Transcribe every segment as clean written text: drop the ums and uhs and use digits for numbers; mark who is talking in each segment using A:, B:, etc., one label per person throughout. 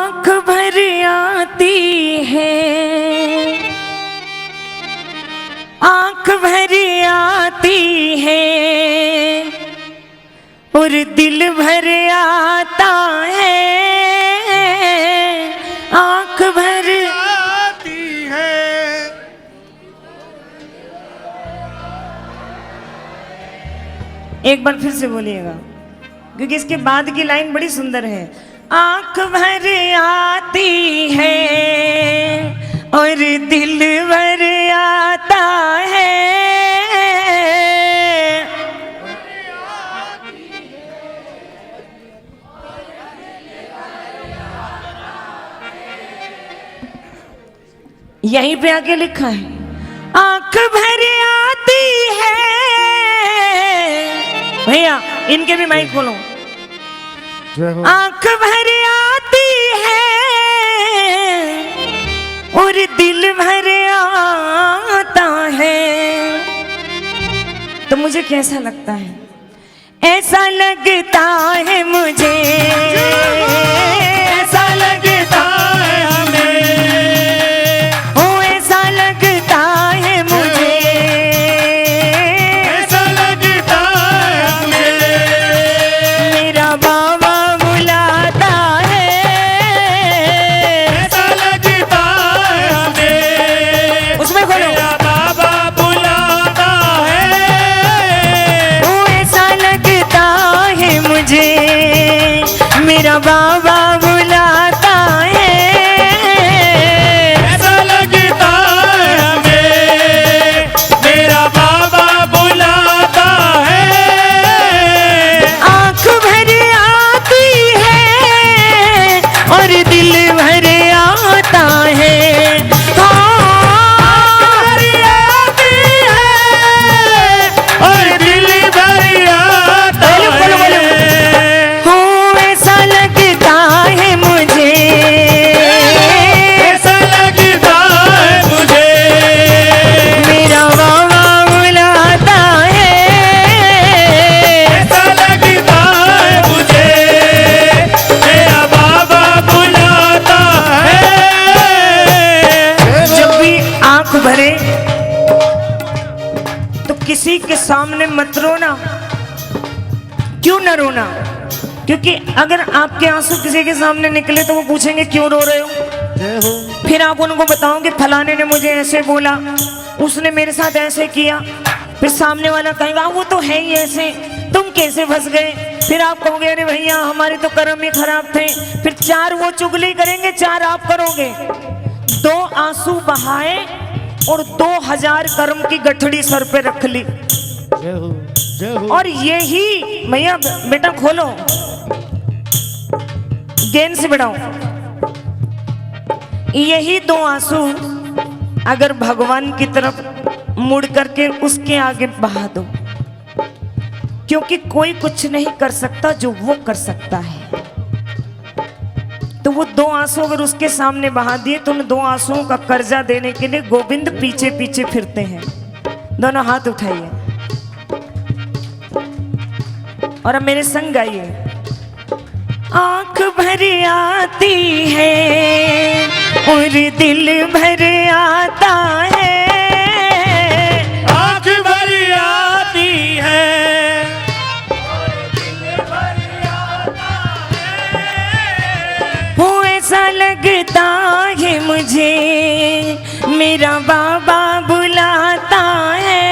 A: आँख भर आती है, आँख भर आती है और दिल भर आता है, आँख भर
B: आती है।
A: एक बार फिर से बोलिएगा क्योंकि इसके बाद की लाइन बड़ी सुंदर है। आँख भर आती है और दिल भर आता है, यहीं पे आके लिखा है आँख भर आती है। भैया इनके भी माइक खोलो। आँख भर आती है और दिल भर आता है। तो मुझे कैसा लगता है? ऐसा लगता है मुझे, ऐसा लगता है हमें, ओ ऐसा लगता है मुझे,
B: ऐसा लगता है हमें,
A: मेरा बाबा बुलाता है,
B: ऐसा लगता है हमें,
A: उसमें खोलो।
B: मेरा बाबा बुलाता है,
A: ओ ऐसा लगता है मुझे, मेरा बाबा बुलाता है,
B: ऐसा लगता है हमें, मेरा बाबा बुलाता है।
A: आँख भर आती है और दिल भर आता है।
B: और दिल भर आता है,
A: हो ऐसा लगता है मुझे,
B: ऐसा लगता है मुझे,
A: मेरा बाबा बुलाता है,
B: ऐसा लगता है मुझे, मेरा बाबा बुलाता है।
A: जब भी आंख भरे तो किसी के सामने मत रोना। क्यों न रोना? क्योंकि अगर आपके आंसू किसी के सामने निकले तो वो पूछेंगे क्यों रो रहे हो। फिर आप उनको बताओगे फलाने ने मुझे ऐसे बोला, उसने मेरे साथ ऐसे किया। फिर सामने वाला कहेगा वो तो है ही ऐसे, तुम कैसे फंस गए। फिर आप कहोगे अरे भैया हमारे तो कर्म ही खराब थे। फिर चार वो चुगली करेंगे, चार आप करोगे। 2 आंसू बहाए और 2000 कर्म की गठड़ी सर पे रख ली। और यही भैया बेटा खोलो, गेंद से बढ़ाओ। यही 2 आंसू अगर भगवान की तरफ मुड़ करके उसके आगे बहा दो, क्योंकि कोई कुछ नहीं कर सकता जो वो कर सकता है। तो वो 2 आंसू अगर उसके सामने बहा दिए तो उन 2 आंसुओं का कर्जा देने के लिए गोविंद पीछे पीछे फिरते हैं। दोनों हाथ उठाइए और अब मेरे संग गाइए। आंख भर आती है और दिल भर आता है,
B: आँख भर आती है,
A: वो ऐसा लगता है मुझे, मेरा बाबा बुलाता है।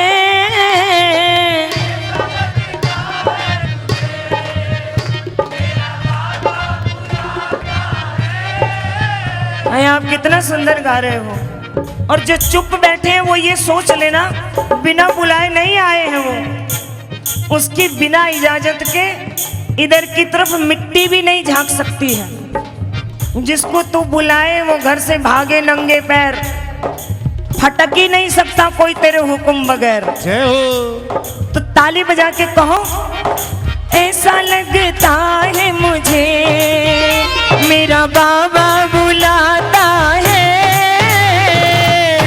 A: आप कितना सुंदर गा रहे हो। और जो चुप बैठे हैं वो ये सोच लेना बिना बुलाए नहीं आए हैं वो। उसकी बिना इजाजत के इधर की तरफ मिट्टी भी नहीं झांक सकती है। जिसको तू बुलाए वो घर से भागे नंगे पैर, फटक ही नहीं सकता कोई तेरे हुक्म बगैर।
B: जय हो।
A: तो ताली बजा के कहो ऐसा लगता है मुझे, मेरा बाबा बुलाता है।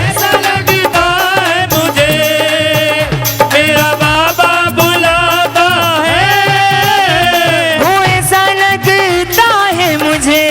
B: ऐसा लगता है मुझे, मेरा बाबा बुलाता है।
A: वो ऐसा लगता है मुझे,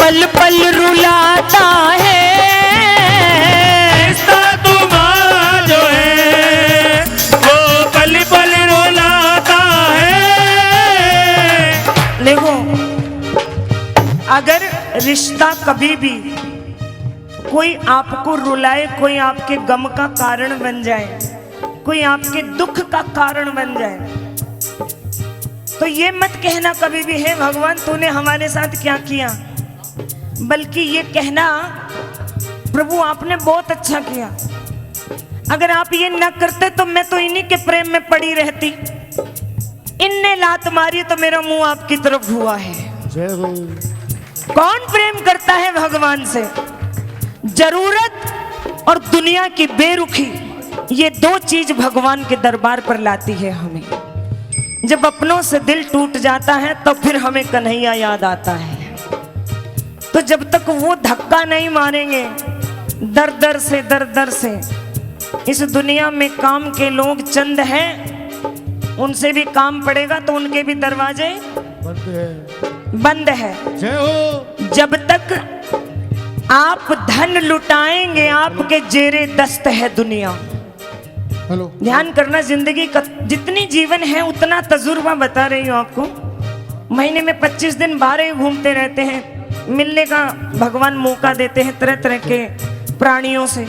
A: पल पल रुलाता है।
B: रिश्ता तुम्हारा जो है वो पल पल रुलाता है।
A: देखो, अगर रिश्ता कभी भी कोई आपको रुलाए, कोई आपके गम का कारण बन जाए, कोई आपके दुख का कारण बन जाए, तो ये मत कहना कभी भी है भगवान तूने हमारे साथ क्या किया, बल्कि ये कहना प्रभु आपने बहुत अच्छा किया। अगर आप ये न करते तो मैं तो इन्हीं के प्रेम में पड़ी रहती। इनने लात मारी तो मेरा मुंह आपकी तरफ हुआ है।
C: जय हो।
A: कौन प्रेम करता है भगवान से? जरूरत और दुनिया की बेरुखी, ये दो चीज भगवान के दरबार पर लाती है हमें। जब अपनों से दिल टूट जाता है तो फिर हमें कन्हैया याद आता है। तो जब तक वो धक्का नहीं मारेंगे दर दर से, इस दुनिया में काम के लोग चंद हैं, उनसे भी काम पड़ेगा तो उनके भी दरवाजे बंद है।
C: जय हो।
A: जब तक आप धन लुटाएंगे आपके जेरे दस्त है दुनिया।
C: हेलो।
A: ध्यान करना, जिंदगी का जितनी जीवन है उतना तजुर्बा बता रही हूँ आपको। महीने में 25 दिन बाहर ही घूमते रहते हैं, मिलने का भगवान मौका देते हैं तरह तरह के प्राणियों से।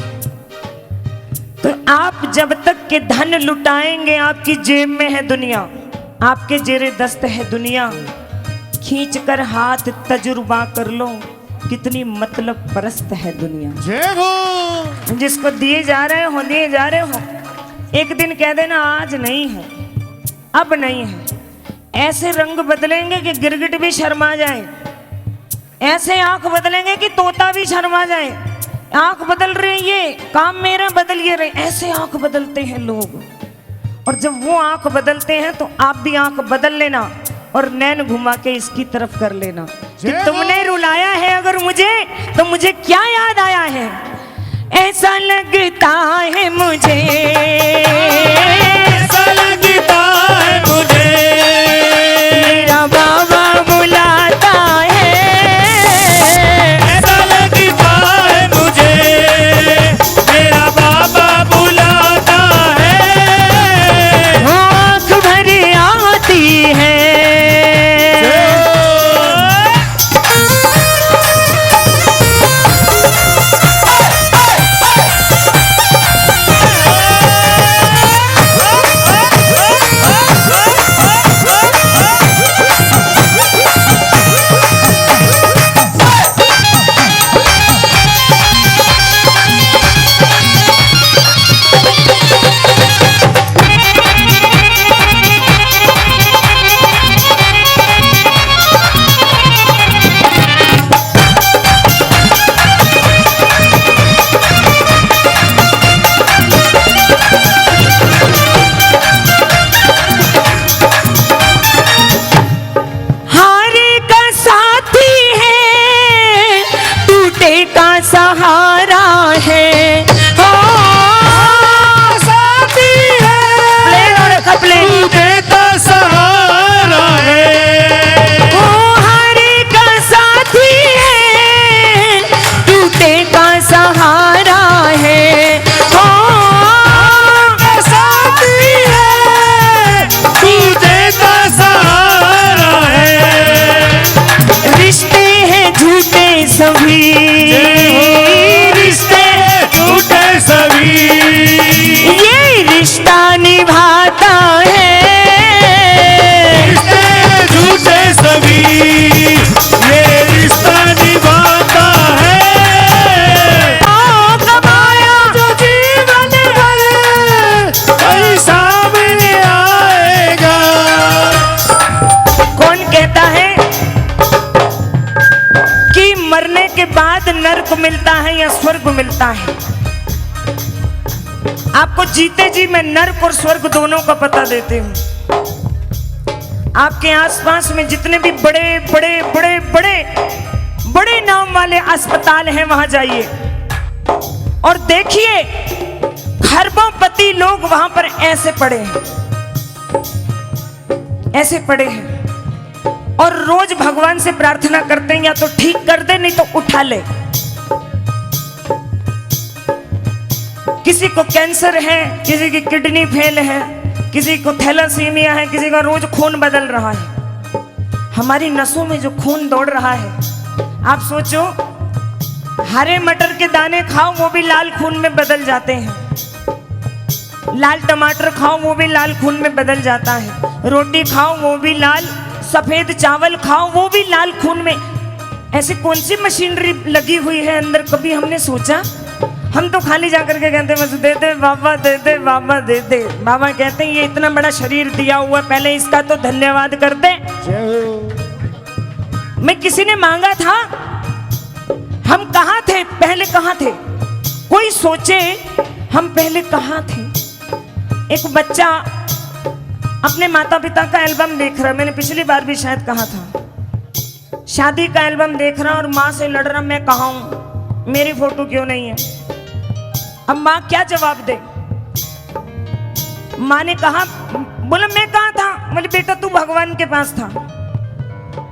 A: तो आप जब तक के धन लुटाएंगे आपकी जेब में है दुनिया, आपके जेरे दस्त है दुनिया। खींच कर हाथ तजुर्बा कर लो कितनी मतलब परस्त है दुनिया।
C: जय हो।
A: जिसको दिए जा रहे हो एक दिन कह देना आज नहीं है, अब नहीं है। ऐसे रंग बदलेंगे कि गिरगिट भी शर्मा जाए, ऐसे आंख बदलेंगे कि तोता भी शर्मा जाए। आंख बदल रही, ये काम मेरा बदलिए रहे, ऐसे आंख बदलते हैं लोग। और जब वो आंख बदलते हैं तो आप भी आंख बदल लेना और नैन घुमा के इसकी तरफ कर लेना कि तुमने रुलाया है अगर मुझे, तो मुझे क्या याद आया है। ऐसा लगता है मुझे,
B: ऐसा लगता है मुझे
A: मेरा बाबा बुलाता है।
B: ऐसा लगता है मुझे मेरा बाबा बुलाता है।
A: आँख भर आती है। सहारा है हो
B: साथी है,
A: प्लेन और कपलेन
B: देता सहारा है।
A: ओ हारे का साथी है, टूटे का सहारा है हो
B: साथी है, तू देता सहारा है।
A: रिश्ते हैं झूठे सभी, ये रिश्ता निभाता है।
B: रिश्ते झूठे सभी, ये रिश्ता निभाता है।
A: कमाया
B: जो जीवन भर वही सामने आएगा।
A: कौन कहता है कि मरने के बाद नर्क मिलता है या स्वर्ग मिलता है? आपको जीते जी मैं नर्क और स्वर्ग दोनों का पता देती हूँ। आपके आसपास में जितने भी बड़े बड़े बड़े बड़े बड़े नाम वाले अस्पताल हैं वहां जाइए और देखिए खरबोपति लोग वहां पर ऐसे पड़े हैं, ऐसे पड़े हैं। और रोज भगवान से प्रार्थना करते हैं या तो ठीक कर दे नहीं तो उठा ले। किसी को कैंसर है, किसी की किडनी फेल है, किसी को थैलासीमिया है, किसी का रोज खून बदल रहा है। हमारी नसों में जो खून दौड़ रहा है, आप सोचो हरे मटर के दाने खाओ वो भी लाल खून में बदल जाते हैं, लाल टमाटर खाओ वो भी लाल खून में बदल जाता है, रोटी खाओ वो भी लाल, सफेद चावल खाओ वो भी लाल खून में। ऐसी कौन सी मशीनरी लगी हुई है अंदर, कभी हमने सोचा? हम तो खाली जाकर के कहते बस दे दे बाबा, दे दे बाबा, दे दे बाबा। कहते हैं ये इतना बड़ा शरीर दिया हुआ, पहले इसका तो धन्यवाद कर दे। मैं किसी ने मांगा था, हम कहाँ थे पहले, कहाँ थे? कोई सोचे हम पहले कहाँ थे? एक बच्चा अपने माता पिता का एल्बम देख रहा, मैंने पिछली बार भी शायद कहा था, शादी का एल्बम देख रहा और माँ से लड़ रहा, मैं कहाँ हूं, मेरी फोटो क्यों नहीं है? अब माँ क्या जवाब दे? माँ ने कहा, बोला मैं कहाँ था? बोले बेटा तू भगवान के पास था।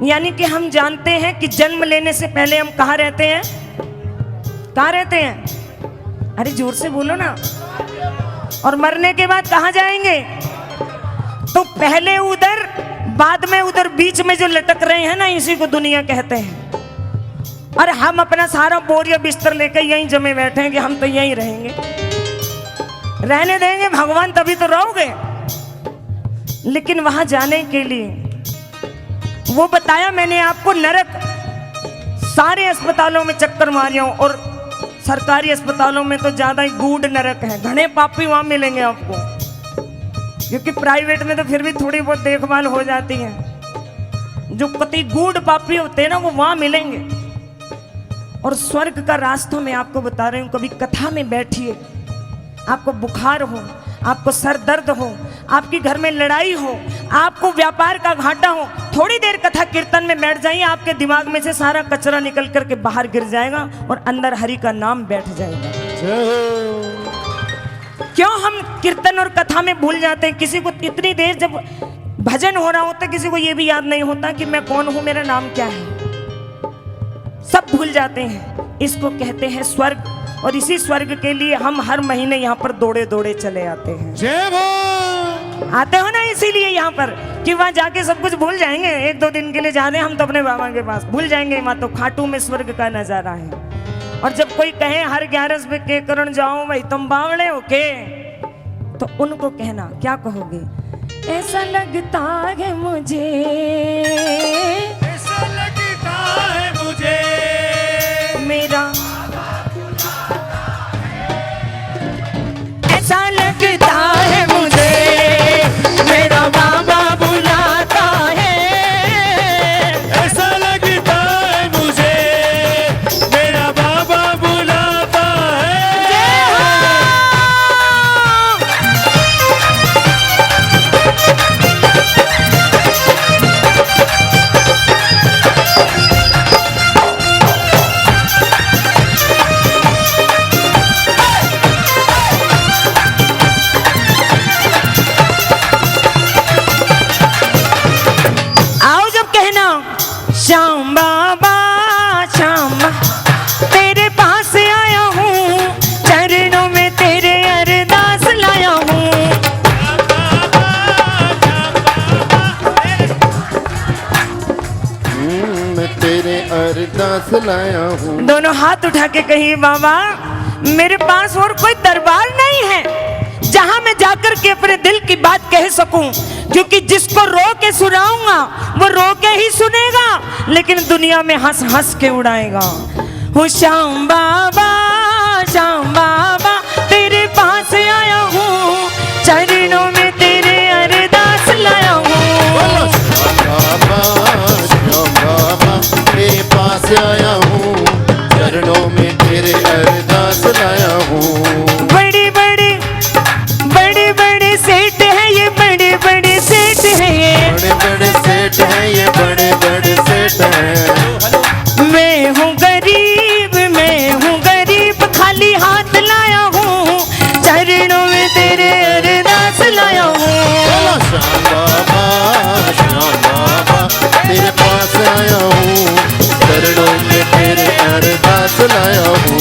A: यानी कि हम जानते हैं कि जन्म लेने से पहले हम कहाँ रहते हैं? कहाँ रहते हैं? अरे जोर से बोलो ना। और मरने के बाद कहाँ जाएंगे? तो पहले उधर, बाद में उधर, बीच में जो लटक रहे हैं ना, इसी को दुनिया कहते हैं। और हम अपना सारा बोरिया बिस्तर लेकर यहीं जमे बैठे हैं कि हम तो यहीं रहेंगे। रहने देंगे भगवान तभी तो रहोगे। लेकिन वहां जाने के लिए वो बताया मैंने आपको, नरक सारे अस्पतालों में चक्कर मारिया हूं, और सरकारी अस्पतालों में तो ज्यादा ही गूढ़ नरक है, घने पापी वहां मिलेंगे आपको, क्योंकि प्राइवेट में तो फिर भी थोड़ी बहुत देखभाल हो जाती है। जो कति गूढ़ पापी होते हैं ना वो वहां मिलेंगे। और स्वर्ग का रास्ता मैं आपको बता रही हूं, कभी कथा में बैठिए, आपको बुखार हो, आपको सर दर्द हो, आपके घर में लड़ाई हो, आपको व्यापार का घाटा हो, थोड़ी देर कथा कीर्तन में बैठ जाइए, आपके दिमाग में से सारा कचरा निकल करके बाहर गिर जाएगा और अंदर हरि का नाम बैठ जाएगा। क्यों हम कीर्तन और कथा में भूल जाते हैं? किसी को इतनी देर जब भजन हो रहा होता है, किसी को यह भी याद नहीं होता कि मैं कौन हूं, मेरा नाम क्या है, सब भूल जाते हैं। इसको कहते हैं स्वर्ग। और इसी स्वर्ग के लिए हम हर महीने यहाँ पर दौड़े दौड़े चले आते हैं।
B: जय हो।
A: आते हो ना इसीलिए यहाँ पर, कि वहाँ जाके सब कुछ भूल जाएंगे। एक दो दिन के लिए जा रहे हैं हम तो अपने बाबा के पास, भूल जाएंगे वहाँ तो खाटू में स्वर्ग का नजारा है। और जब कोई कहे हर 11 पे के करण जाओ भाई तुम बावड़े हो के, तो उनको कहना, क्या कहोगे? ऐसा लगता है मुझे,
B: ऐसा लगता है मुझे,
A: मेरा ऐसा लगता है मुझे, मेरा बाबा बुलाता है।
B: ऐसा लगता है मुझे, मेरा बाबा बुलाता है।
A: श्याम बाबा श्याम तेरे पास आया हूँ, चरणों में तेरे अरदास लाया हूँ।
C: मैं तेरे अरदास लाया हूँ।
A: दोनों हाथ उठा के कहिए, बाबा मेरे पास और कोई दरबार नहीं है जहां मैं जाकर के अपने दिल की बात कह सकूं, क्योंकि जिसको रो के सुनाऊंगा वो रो के ही सुनेगा, लेकिन दुनिया में हंस हंस के उड़ाएगा। हूँ श्याम बाबा तेरे पास आया हूँ, चरणों में तेरे अरदास लाया हूँ।
C: श्याम बाबा तेरे पास आया हूँ, चरणों में तेरे अरदास लाया हूँ।
A: बड़े सेठ है ये, बड़े सेठ है ये,
C: बड़े सेठ है ये, बड़े सेठ है।
A: मैं हूँ गरीब खाली हाथ लाया हूँ, चरणों में तेरे अरदास लाया हूँ।
C: श्याम बाबा तेरे पास आया हूँ, चरणों में तेरे अरदास लाया हूँ।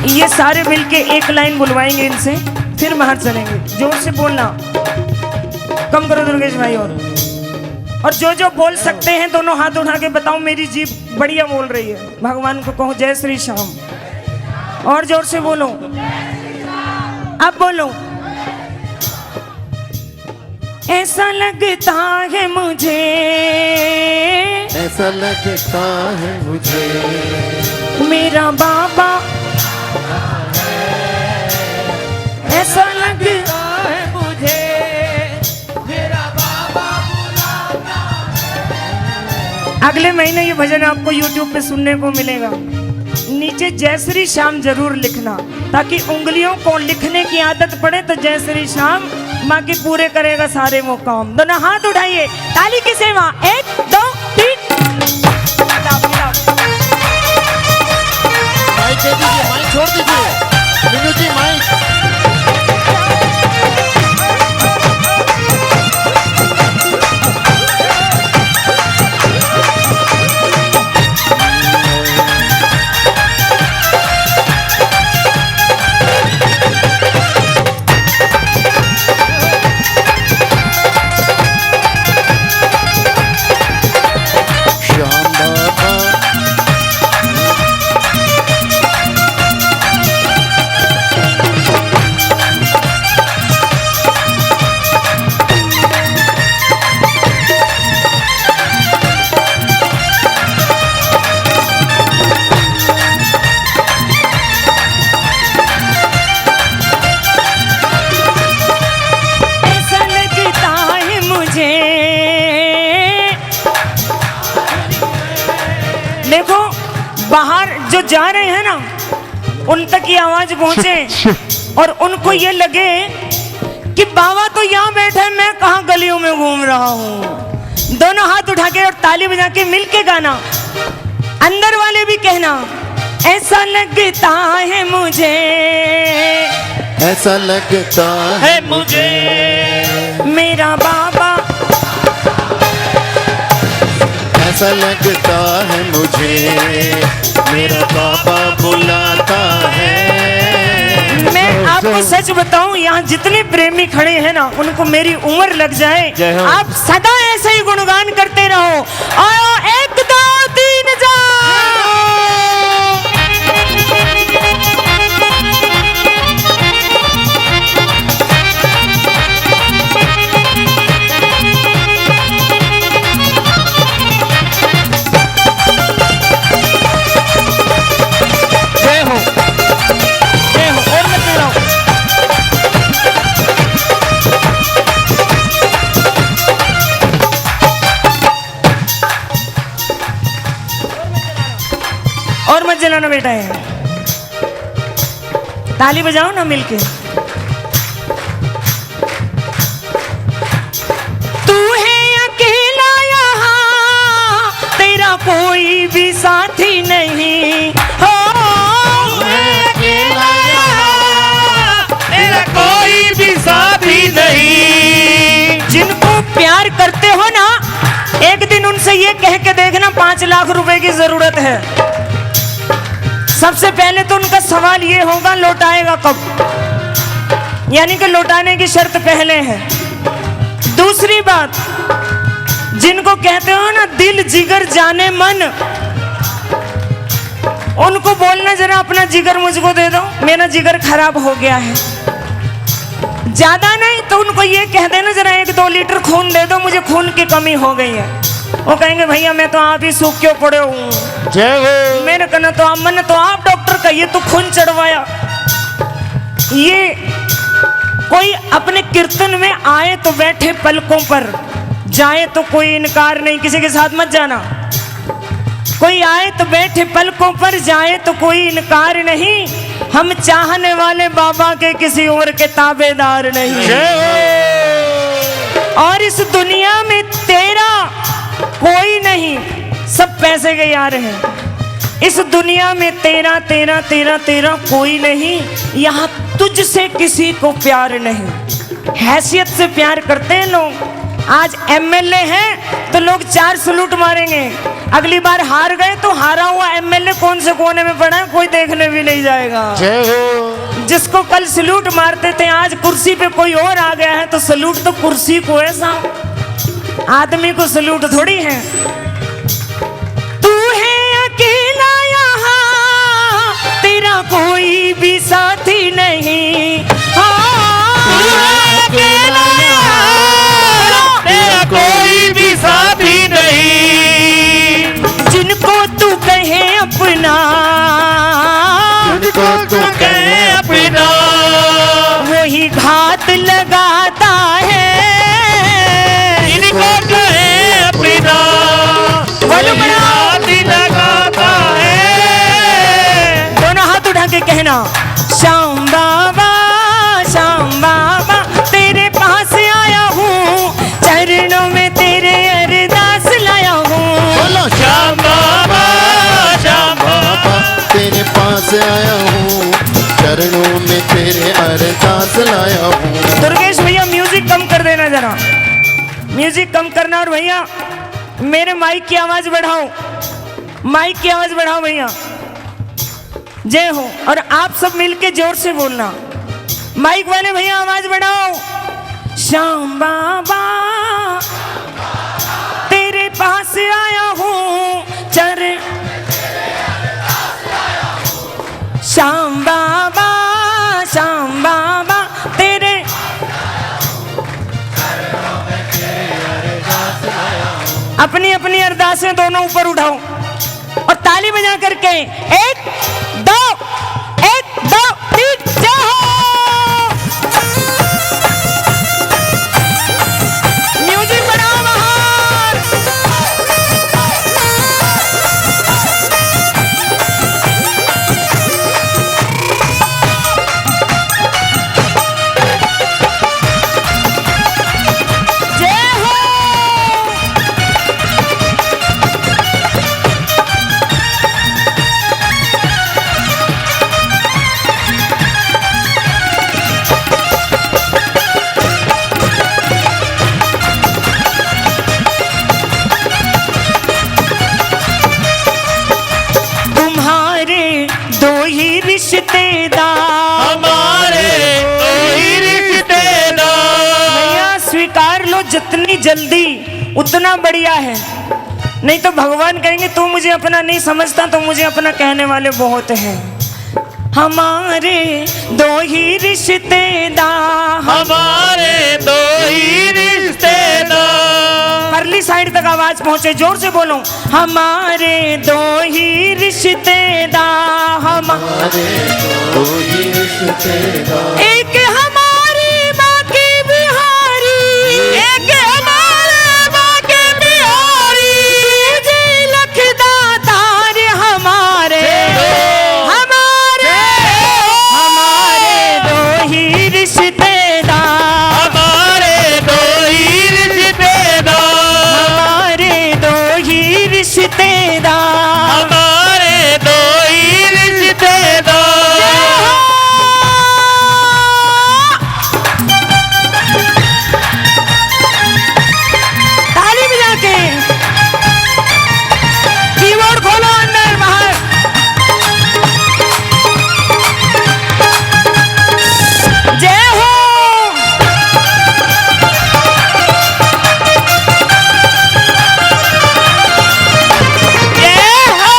A: ये सारे मिलके एक लाइन बुलवाएंगे इनसे, फिर बाहर चलेंगे। जोर से बोलना, कम करो दुर्गेश भाई। और जो जो बोल सकते हैं दोनों हाथ उठा के बताओ, मेरी जीभ बढ़िया बोल रही है। भगवान को कहो जय श्री श्याम। और जोर से बोलो, अब बोलो। ऐसा लगता है मुझे,
C: ऐसा लगता है मुझे
A: मेरा बाबा, ऐसा लगता है मुझे मेरा बाबा बुलाता है। अगले महीने ये भजन आपको YouTube पे सुनने को मिलेगा। नीचे जय श्री श्याम जरूर लिखना, ताकि उंगलियों को लिखने की आदत पड़े तो जय श्री श्याम माँ की पूरे करेगा सारे वो काम। दोनों हाथ उठाइए, ताली की सेवा। 1 2 3।
C: माइक दे दीजिए, माइक छोड़ दीजिए मीनू जी, माइक।
A: देखो बाहर जो जा रहे हैं ना, उन तक ये आवाज पहुंचे और उनको ये लगे कि बाबा तो यहाँ बैठे, मैं कहाँ गलियों में घूम रहा हूँ। दोनों हाथ उठा के और ताली बजा के मिल के गाना। अंदर वाले भी कहना, ऐसा लगता है मुझे,
C: ऐसा लगता है मुझे
A: मेरा बाबा,
C: ऐसा लगता है मुझे मेरा बाबा बुलाता है।
A: मैं आपको सच बताऊं, यहाँ जितने प्रेमी खड़े हैं ना, उनको मेरी उम्र लग जाए, आप सदा ऐसे ही गुणगान करते रहो। और 1 2 3 जा। और मत जलाना बेटा है, ताली बजाओ ना मिलके। तू है अकेला यहाँ, तेरा कोई भी साथी नहीं हो।
B: अकेला यहाँ, तेरा कोई भी साथी नहीं।
A: जिनको प्यार करते हो ना, एक दिन उनसे ये कह के देखना 5 लाख रुपए की जरूरत है। सबसे पहले तो उनका सवाल ये होगा, लौटाएगा कब, यानी कि लौटाने की शर्त पहले है। दूसरी बात, जिनको कहते हो ना दिल जिगर जाने मन, उनको बोलना जरा अपना जिगर मुझको दे दो, मेरा जिगर खराब हो गया है। ज्यादा नहीं तो उनको ये कह देना जरा 1-2 लीटर खून दे दो, मुझे खून की कमी हो गई है। वो कहेंगे भैया मैं तो आप ही सूख क्यों पड़े हूँ,
C: जय हो।
A: मैंने कहना तो आप, मैंने तो आप डॉक्टर का ये तो खून चढ़वाया। ये कोई अपने कीर्तन में आए तो बैठे पलकों पर, जाए तो कोई इनकार नहीं, किसी के साथ मत जाना। कोई आए तो बैठे पलकों पर, जाए तो कोई इनकार नहीं। हम चाहने वाले बाबा के किसी और के ताबेदार नहीं। और इस दुनिया में तेरा कोई नहीं, सब पैसे के यार हैं। इस दुनिया में तेरा तेरा तेरा तेरा कोई नहीं। यहाँ तुझसे किसी को प्यार नहीं, हैसियत से प्यार करते हैं लोग। आज एमएलए हैं तो लोग 4 सलूट मारेंगे, अगली बार हार गए तो हारा हुआ एमएलए कौन से कोने में पड़ा है कोई देखने भी नहीं जाएगा।
C: जय हो।
A: जिसको कल सलूट मारते थे आज कुर्सी पे कोई और आ गया है तो सलूट तो कुर्सी को है साहब, आदमी को सलूट थोड़ी है। तू है अकेला यहाँ, तेरा कोई भी साथी नहीं।
B: अकेला यहाँ, तेरा कोई भी साथी नहीं।
A: जिनको तू कहे अपना,
C: जिनको तू
B: कहे अपना,
A: वही घात लगाता है।
B: जिनको कहे अपना,
A: बोलो बड़ा।
B: हाथ लगाता है।
A: दोनों हाथ उठा के कहना, श्याम बाबा तेरे पास आया हूँ, चरणों में तेरे अरदास लाया हूँ।
C: बोलो
B: श्याम बाबा, श्याम
C: बाबा तेरे पास आया हूँ, चरणों में तेरे अरदास लाया हूँ।
A: दुर्गेश भैया म्यूजिक कम कर देना जरा, म्यूजिक कम करना। और भैया मेरे माइक की आवाज बढ़ाओ, माइक की आवाज बढ़ाओ भैया। जय हो। और आप सब मिलके जोर से बोलना, माइक वाले भैया आवाज बढ़ाओ। श्याम बाबा तेरे पास आया हूँ, श्याम बाबा तेरे अपनी अपनी अरदासें दोनों ऊपर उठाओ और ताली बजा करके 1 2 3 जाओ। म्यूजिक बढ़ाओ बाहर। जय हो। तुम्हारे दो ही रिश्तेदार,
B: हमारे कोई रिश्तेदार।
A: भैया स्वीकार लो, जितनी जल्दी उतना बढ़िया है। नहीं तो भगवान कहेंगे तू मुझे अपना नहीं समझता, तो मुझे अपना कहने वाले बहुत हैं। हमारे दो ही रिश्तेदार,
B: हमारे दो ही रिश्तेदार।
A: परली साइड तक आवाज पहुंचे, जोर से बोलो। हमारे दो ही रिश्तेदार,
C: हमारे दो ही रिश्तेदार।
A: एक हमारी माँ की बिहारी,
B: एक हमारे माँ के बिहारी।
A: जी लखदातार हमारे दो ही रिश्तेदार,
B: हमारे दो ही रिश्तेदार।
A: हमारे दो ही रिश्तेदार।
B: हमारे दो ही रिश्तेदार।
A: ताली बजा के कीबोर्ड खोलो, अंदर बाहर। जय हो।
B: जय हो।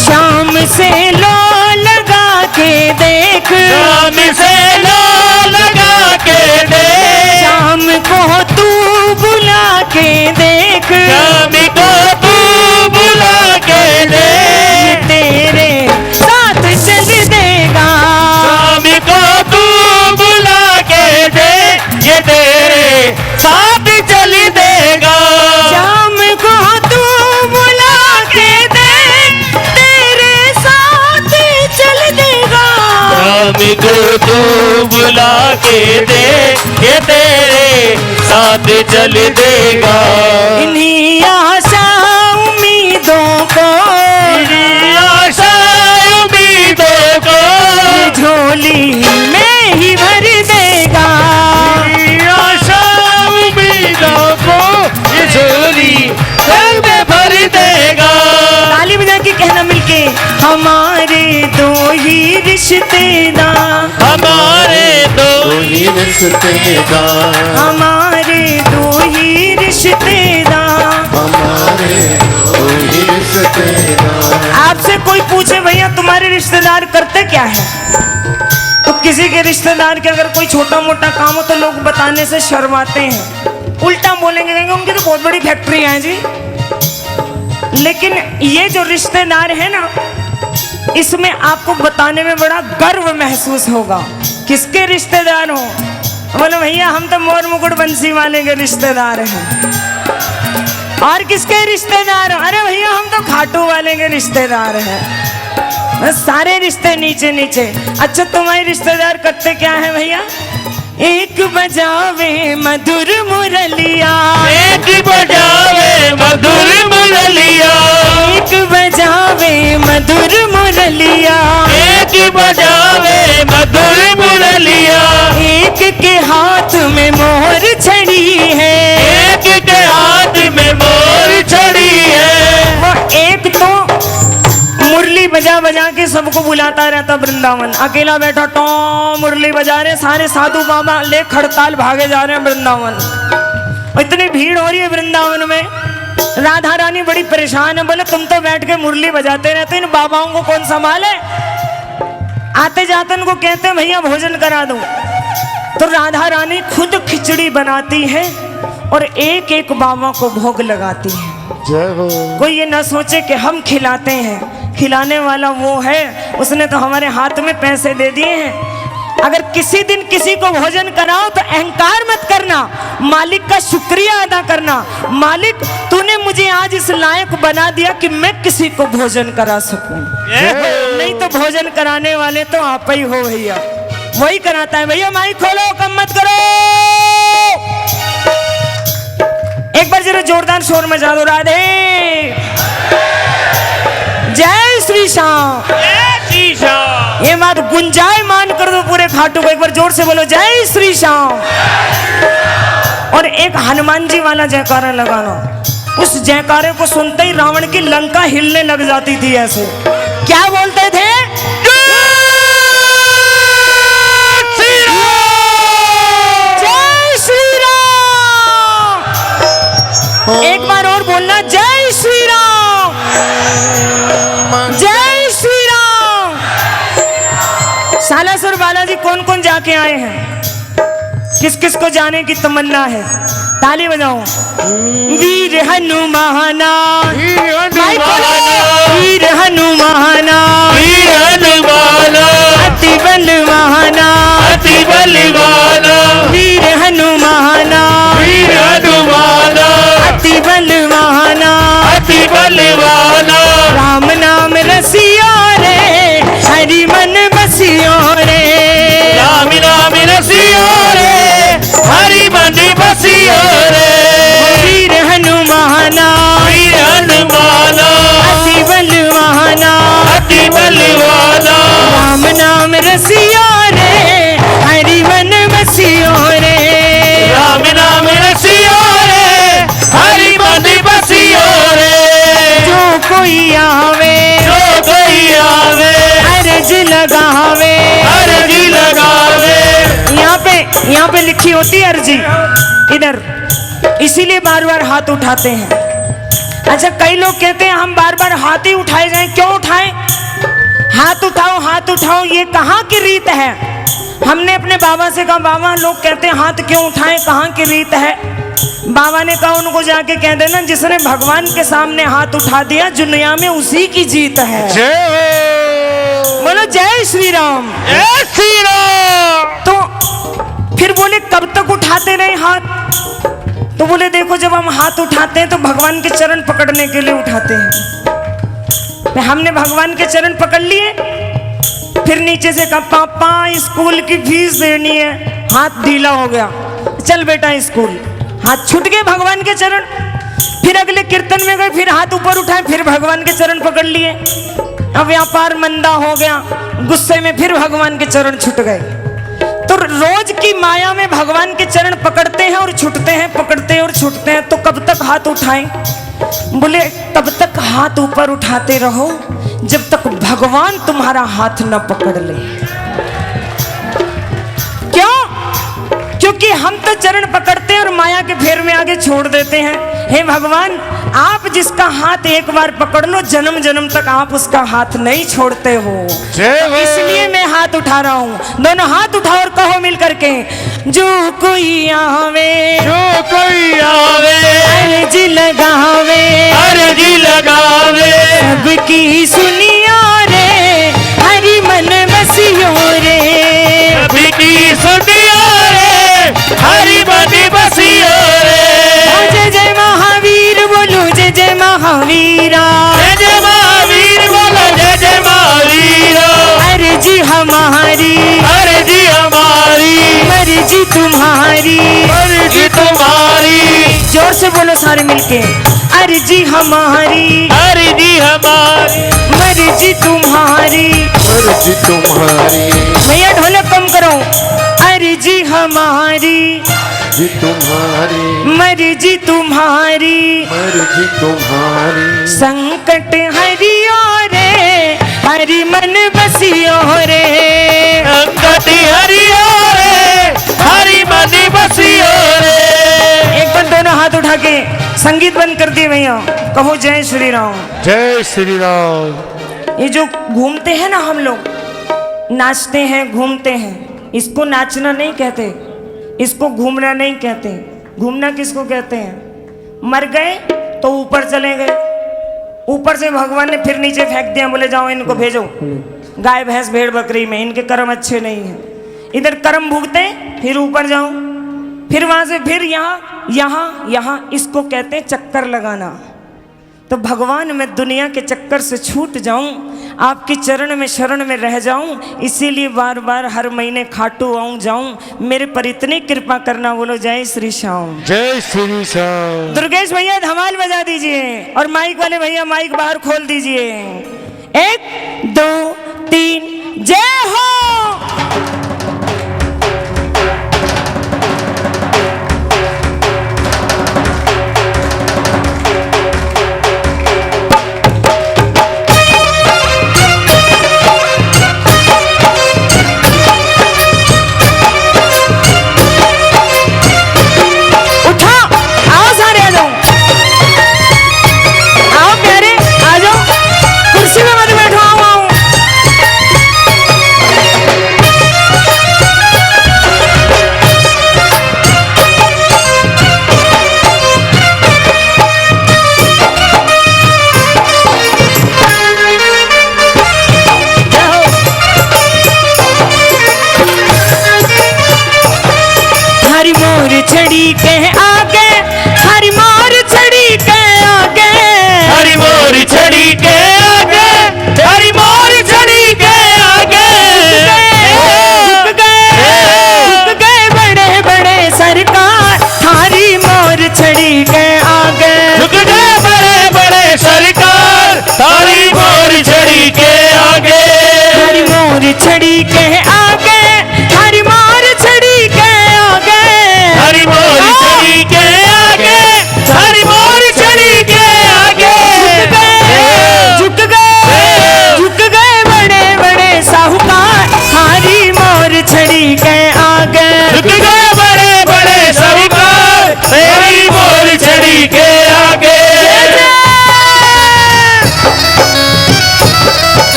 A: शाम से लो लगा के देख,
B: शाम से लो लगा के देख।
A: शाम को तू बुला के देख,
B: शाम को तू बुला के देख।
A: तेरे साथ चल देगा।
B: शाम को तू बुला के देख, ये तेरे साथ चल देगा।
A: शाम को तू बुला के देख, तेरे साथ चल देगा।
B: शाम को तू बुला के देख, ये तेरे साथ चल देगा।
A: इन्हीं आशा उम्मीदों को,
B: इन्हीं आशा
A: रिश्तेदार,
B: हमारे दो
C: ही रिश्तेदार,
A: हमारे दो ही रिश्तेदार।
C: हमारे दो ही रिश्तेदार।
A: आपसे कोई पूछे भैया तुम्हारे रिश्तेदार करते क्या है, तो किसी के रिश्तेदार के अगर कोई छोटा मोटा काम हो तो लोग बताने से शर्माते हैं, उल्टा बोलेंगे, कहेंगे उनकी तो बहुत बड़ी फैक्ट्री है जी। लेकिन ये जो रिश्तेदार है ना, इसमें आपको बताने में बड़ा गर्व महसूस होगा। किसके रिश्तेदार हो? बोलो भैया हम तो मोर मुकुट बंसी वाले के रिश्तेदार हैं। और किसके रिश्तेदार हो? अरे भैया हम तो खाटू वाले के रिश्तेदार हैं। बस सारे रिश्ते नीचे नीचे। अच्छा तुम्हारे रिश्तेदार करते क्या है भैया? एक बजावे मधुर मुरलिया,
B: एक बजावे मधुर मुरलिया,
A: एक बजावे मधुर मुरलिया,
B: एक बजावे मधुर मुरलिया,
A: एक के हाथ में मोहर छड़ी है,
B: एक के हाथ में मोर छड़ी है।
A: वो एक तो मुरली बजा बजा के सबको बुलाता रहता वृंदावन, अकेला बैठा टो मुरली बजा रहे, सारे साधु बाबा ले खड़ताल भागे जा रहे हैं वृंदावन। और इतनी भीड़ हो रही है वृंदावन में, राधा रानी बड़ी परेशान है, बोले तुम तो बैठ के मुरली बजाते रहते, इन बाबाओं को कौन संभाले? आते जाते उनको कहते हैं भैया भोजन करा दो, तो राधा रानी खुद खिचड़ी बनाती है और एक एक बाबा को भोग लगाती है।
C: जय हो।
A: कोई ये ना सोचे कि हम खिलाते हैं, खिलाने वाला वो है, उसने तो हमारे हाथ में पैसे दे दिए हैं। अगर किसी दिन किसी को भोजन कराओ तो अहंकार मत करना, मालिक का शुक्रिया अदा करना। मालिक तूने मुझे आज इस लायक बना दिया कि मैं किसी को भोजन करा सकूं, नहीं तो भोजन कराने वाले तो आप ही हो भैया, वही कराता है। भैया माइक खोलो, कम मत करो। एक बार जरा जोरदार शोर मचा दो। राधे जय श्री श्याम। ये बात गुंजायमान कर दो पूरे खाटू को, एक बार जोर से बोलो जय श्री श्याम। और एक हनुमान जी वाला जयकारा लगाना। उस जयकारे को सुनते ही रावण की लंका हिलने लग जाती थी। ऐसे क्या बोलते थे? जय श्री राम। एक बार और बोलना जय श्री राम, जय श्री राम। सालासर बालाजी कौन कौन जाके आए हैं? किस किस को जाने की तमन्ना है? ताली बजाओ। वीर हनुमाना, वीर हनुमाना,
B: वीर हनुमाना,
A: अति बलवाना,
B: अति बलवाना,
A: वीर हनुमाना,
B: वीर हनुमाना,
A: अति बलवाना,
B: अति बलवाना।
A: राम नाम रसिया रे, हरि मन बसियो रे,
B: राम नाम रसियो रे, हरि मन बसियो रे।
A: वीर हनुमाना,
B: वीर हनुमाना,
A: अति बलवाना,
B: अति बलवाना।
A: राम नाम रसियो रे, हरि मन बसियो रे।
B: राम नाम रसियो रे, हरि मन बसियो रे।
A: जो कोई आवे,
B: जो कोई आवे,
A: अर्ज लगावे,
B: अर्जी लगावे।
A: यहाँ पे लिखी होती है अर्जी इधर, इसीलिए बार बार हाथ उठाते हैं। अच्छा कई लोग कहते हैं हम बार बार हाथ ही उठाए जाएं, क्यों उठाएं? हाथ उठाओ हाथ उठाओ, ये कहाँ की रीत है? हमने अपने बाबा से कहा बाबा लोग कहते हैं हाथ क्यों उठाएं, कहाँ की रीत है? बाबा ने कहा उनको जाके कह देना जिसने भगवान के सामने हाथ उठा दिया दुनिया में उसी की जीत है। बोलो जय श्री राम।
B: जय श्री राम।
A: तो फिर बोले कब तक उठाते रहे हाथ? तो बोले देखो जब हम हाथ उठाते हैं तो भगवान के चरण पकड़ने के लिए उठाते हैं। तो हमने भगवान के चरण पकड़ लिए, फिर नीचे से कहा पापा स्कूल की फीस देनी है, हाथ ढीला हो गया, चल बेटा स्कूल, हाथ छूट गए भगवान के चरण। फिर अगले कीर्तन में गए, फिर हाथ ऊपर उठाए, फिर भगवान के चरण पकड़ लिए। अब व्यापार मंदा हो गया, गुस्से में फिर भगवान के चरण छूट गए। तो रोज की माया में भगवान के चरण पकड़ते हैं और छूटते हैं, पकड़ते हैं और छूटते हैं। तो कब तक हाथ उठाएं? बोले तब तक हाथ ऊपर उठाते रहो जब तक भगवान तुम्हारा हाथ न पकड़ ले। क्यों? क्योंकि हम तो चरण पकड़ते हैं और माया के फेर में आगे छोड़ देते हैं। हे भगवान, आप जिसका हाथ एक बार पकड़ लो, जन्म जन्म तक आप उसका हाथ नहीं छोड़ते हो। इसलिए मैं हाथ उठा रहा हूँ। दोनों हाथ उठाओ और कहो मिल करके, जो कोई आवे,
B: जो कोई आवे,
A: अर्जी लगावे,
B: अर्जी लगावे,
A: सबकी सुनियो रे, हरि मन बसियो रे,
B: सबकी सुनियो रे, हरि मन बसियो रे।
A: जय जय महावीर बोलो, जय जय महावीरा,
B: जय जय महावीर बोलो, जय जय महावीरा।
A: अर्जी हमारी,
B: अर्जी हमारी,
A: मर्जी तुम्हारी,
B: अर्जी तुम्हारी।
A: जोर से बोलो सारे मिलके, अर्जी हमारी,
B: अर्जी हमारी,
A: मर्जी तुम्हारी।
C: मर्जी तुम्हारी,
A: भैया ढोलक कम करो। अर्जी हमारी,
C: जी तुम्हारी,
A: मर्जी तुम्हारी,
C: मर्जी तुम्हारी।
A: संकट हरियो रे, हरि मन बसियो रे,
B: संकट हरियो रे, हरि मन बसियो रे।
A: एक बार दोनों हाथ उठा के संगीत बंद कर दिए भैया, कहो जय श्री राम।
B: जय श्री राम।
A: ये जो घूमते हैं ना हम लोग, नाचते हैं घूमते हैं, इसको नाचना नहीं कहते, इसको घूमना नहीं कहते। घूमना किसको कहते हैं? मर गए तो ऊपर चले गए, ऊपर से भगवान ने फिर नीचे फेंक दिया, बोले जाओ इनको भेजो गाय भैंस भेड़ बकरी में, इनके कर्म अच्छे नहीं हैं। इधर कर्म भुगते फिर ऊपर जाओ, फिर वहां से फिर यहाँ यहाँ यहाँ, इसको कहते हैं चक्कर लगाना। तो भगवान मैं दुनिया के चक्कर से छूट जाऊं, आपके चरण में शरण में रह जाऊं, इसीलिए बार बार हर महीने खाटू आऊं जाऊं। मेरे पर इतनी कृपा करना। बोलो जय श्री श्याम।
B: जय श्री श्याम।
A: दुर्गेश भैया धमाल बजा दीजिए और माइक वाले भैया माइक बाहर खोल दीजिए। 1 2 3 जय हो।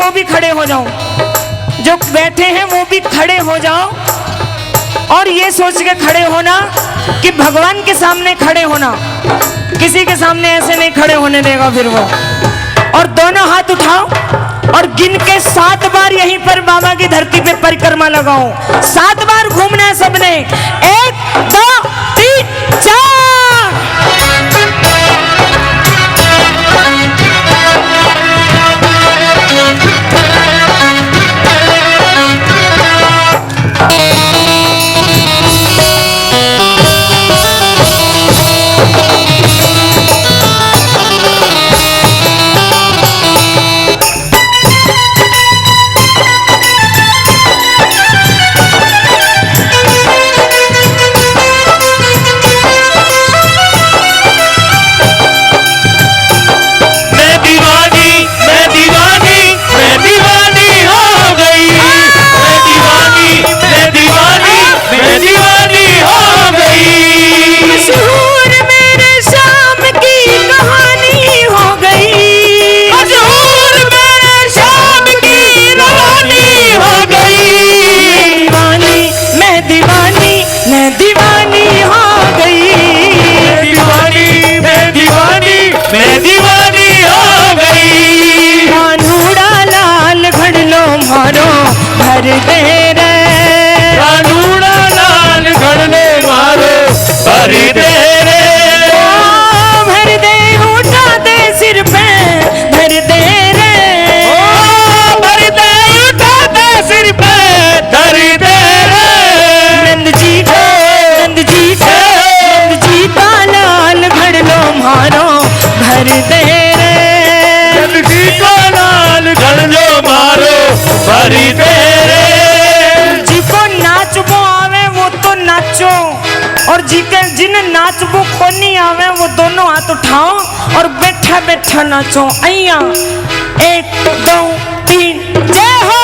A: वो भी खड़े हो जाओ, जो बैठे हैं वो भी खड़े हो जाओ और ये सोच के खड़े होना कि भगवान के सामने खड़े होना, किसी के सामने ऐसे नहीं खड़े होने देगा फिर वो। और दोनों हाथ उठाओ और गिन के 7 बार यहीं पर बाबा की धरती पे परिक्रमा लगाओ। 7 बार घूमना है सबने। 1 2 3 4। जिको नाचबो आवे वो तो नाचो, और जिन नाचबो को नहीं आवे वो दोनों हाथ उठाओ और बैठा बैठा नाचो। अइया 1 2 3 जय हो।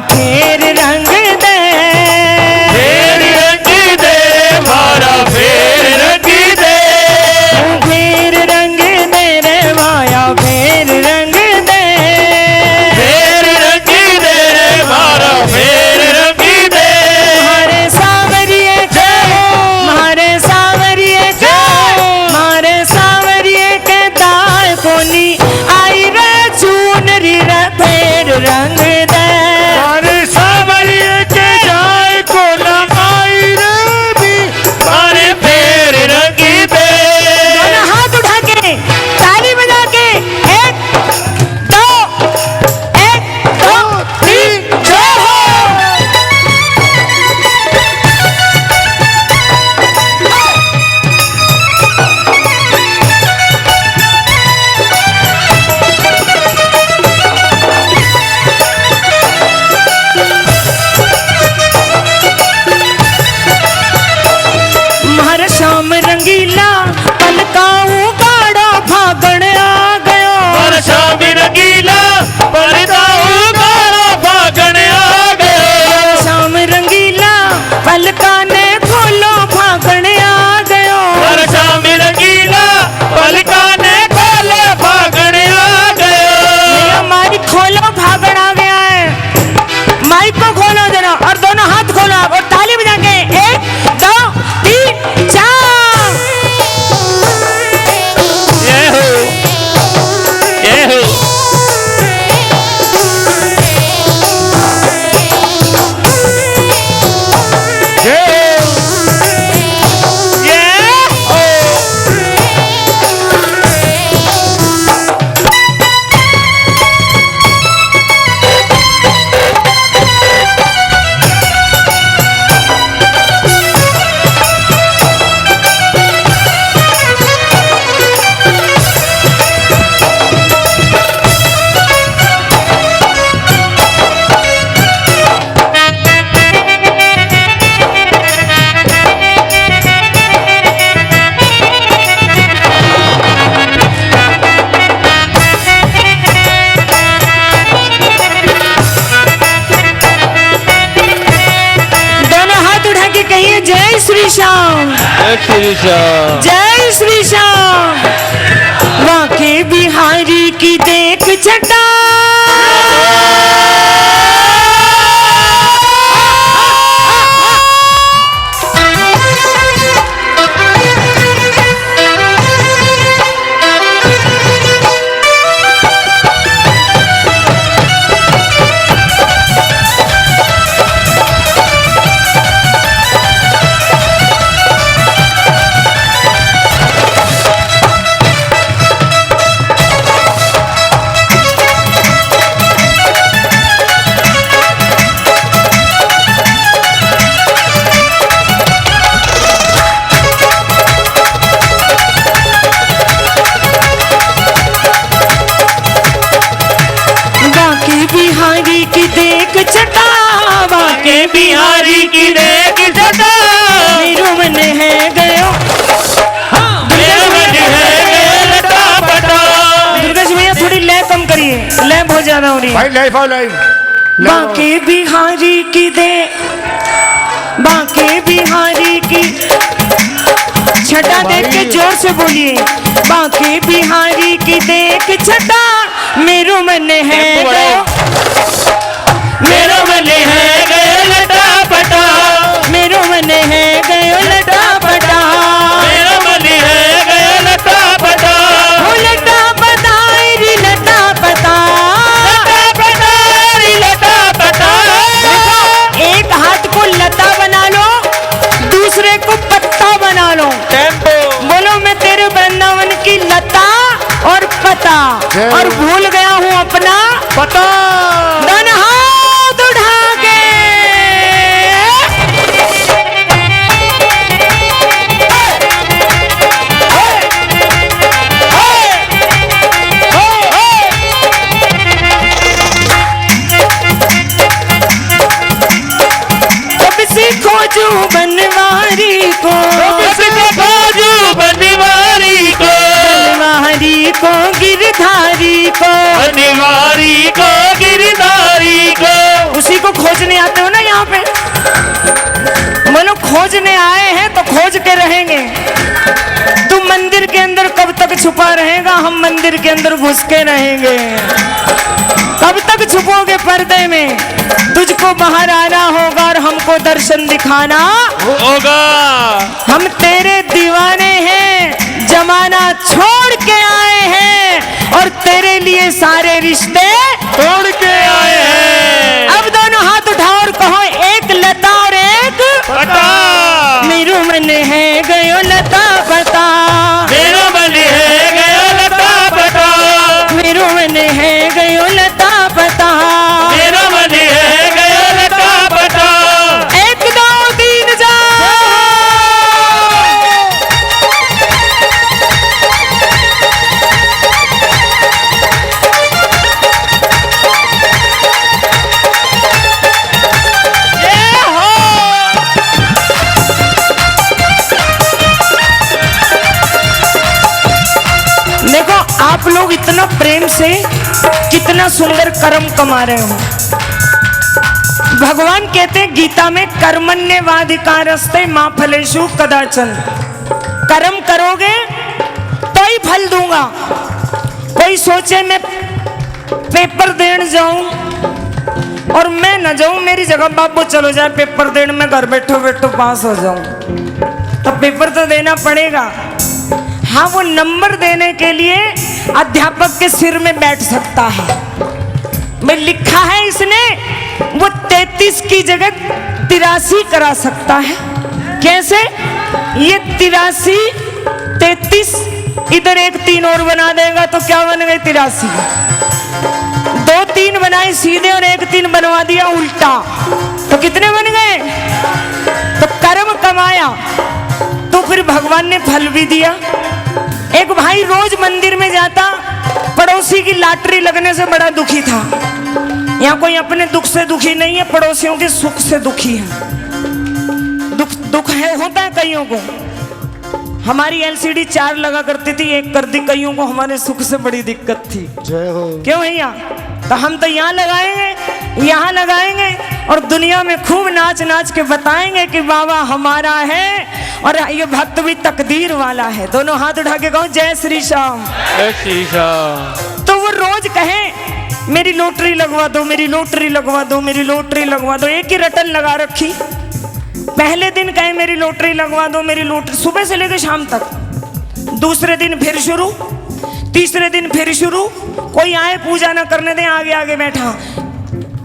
A: फेर रंग दे,
B: फेर रंग दे मारा, फेर रंग दे,
A: फेर रंग दे रे माया, फेर रंग दे,
B: फेर रंग दे मारा, फेर रंग दे।
A: मारे सावरिये के, मारे सावरिये के, मारे सावरिये के दाय कोनी आई रे चूनरी रे फेर रंग दे।
B: मारे
A: श्याम,
B: जय श्री श्याम,
A: जय श्री श्याम। बांके बिहारी की देख छटा, बिहारी की देख छटा, बांके बिहारी की देख छटा। मेरो मन है गयो,
B: मेरा मन है गयो लटापटा।
A: दुर्गेश भैया थोड़ी लय कम करिए, लय बहुत ज्यादा हो रही है।
C: भाई लाइव आओ लाइव।
A: बांके बिहारी की बांके बिहारी की छटा देख के जोर से बोलिए। बांके बिहारी की देख छटा, मेरो मन है गयो,
B: मेरा मन है गयो लटापटा,
A: मेरो मन है गयो लटापटा,
B: मेरा मन है गयो लटापटा,
A: ओ लटापटा री लटापटा,
B: लटापटा री लटापटा।
A: एक हाथ को लता बना लो, दूसरे को पत्ता बना लो।
B: टेम्पो
A: बोलो मैं तेरे वृंदावन की लता और पता, और भूल गया हूँ अपना
B: पता।
A: धन हाथ उठा के। कब से खोजू बनवारी को,
B: खोजू बनवारी को,
A: बनवारी को गिरधारी को,
B: बनवारी को गिरधारी को।
A: उसी को खोजने आते हो ना यहाँ पे। बोलो खोजने आए हैं तो खोज के रहेंगे। तुम मंदिर के अंदर कब तक छुपा रहेगा, हम मंदिर के अंदर घुस के रहेंगे। कब तक छुपोगे पर्दे में, तुझको बाहर आना होगा और हमको दर्शन दिखाना
B: होगा।
A: हम तेरे दीवाने हैं, जमाना छोड़ के आए हैं और तेरे लिए सारे रिश्ते
B: तोड़ के आए हैं।
A: अब दोनों हाथ उठाओ और कहो एक लता और एक
B: पता।
A: मेरो मन है गयो लता पता,
B: मेरा मन है गयो लटापटा,
A: मेरो मन है गयो लता पता।
B: मेरा मन है गयो लटापटा।
A: एक दो तीन जा। देखो आप लोग इतना प्रेम से कितना सुंदर कर्म कमा रहे हो। भगवान कहते हैं गीता में कर्मण्येवाधिकारस्ते मा फलेषु कदाचन। कर्म करोगे तो ही फल दूंगा। कोई सोचे मैं पेपर देने जाऊं और मैं न जाऊं, मेरी जगह बाबू चलो जाए पेपर देने, में घर बैठो बैठो पास हो जाऊं, तो पेपर तो देना पड़ेगा। हाँ, वो नंबर देने के लिए अध्यापक के सिर में बैठ सकता है। मैं लिखा है इसने, वो 33 की जगह 83 करा सकता है। कैसे? ये 83 33 इधर एक 3 और बना देगा तो क्या बन गई 83। 2 3 बनाए सीधे और एक 3 बनवा दिया उल्टा, तो कितने बन गए? तो कर्म कमाया तो फिर भगवान ने फल भी दिया। एक भाई रोज मंदिर में जाता, पड़ोसी की लॉटरी लगने से बड़ा दुखी था। यहाँ कोई अपने दुख से दुखी नहीं है, पड़ोसियों के सुख से दुखी है। दुख है, होता है कईयों को। हमारी एलसीडी 4 लगा करती थी, 1 कर दी, कईयों को हमारे सुख से बड़ी दिक्कत थी।
C: जय हो।
A: क्यों भैया? तो हम तो यहाँ लगाएंगे, यहाँ लगाएंगे और दुनिया में खूब नाच नाच के बताएंगे कि बाबा हमारा है और ये भक्त भी तकदीर वाला है। दोनों हाथ उठा के कहो जय श्री श्याम।
B: जय श्री श्याम।
A: तो वो रोज कहे मेरी लॉटरी लगवा दो, मेरी लॉटरी लगवा दो, मेरी लॉटरी लगवा दो। एक ही रटन लगा रखी। पहले दिन कहे मेरी लॉटरी लगवा दो, मेरी लॉटरी, सुबह से लेकर शाम तक। दूसरे दिन फिर शुरू, तीसरे दिन फिर शुरू। कोई आए पूजा ना करने दे, आगे आगे बैठा,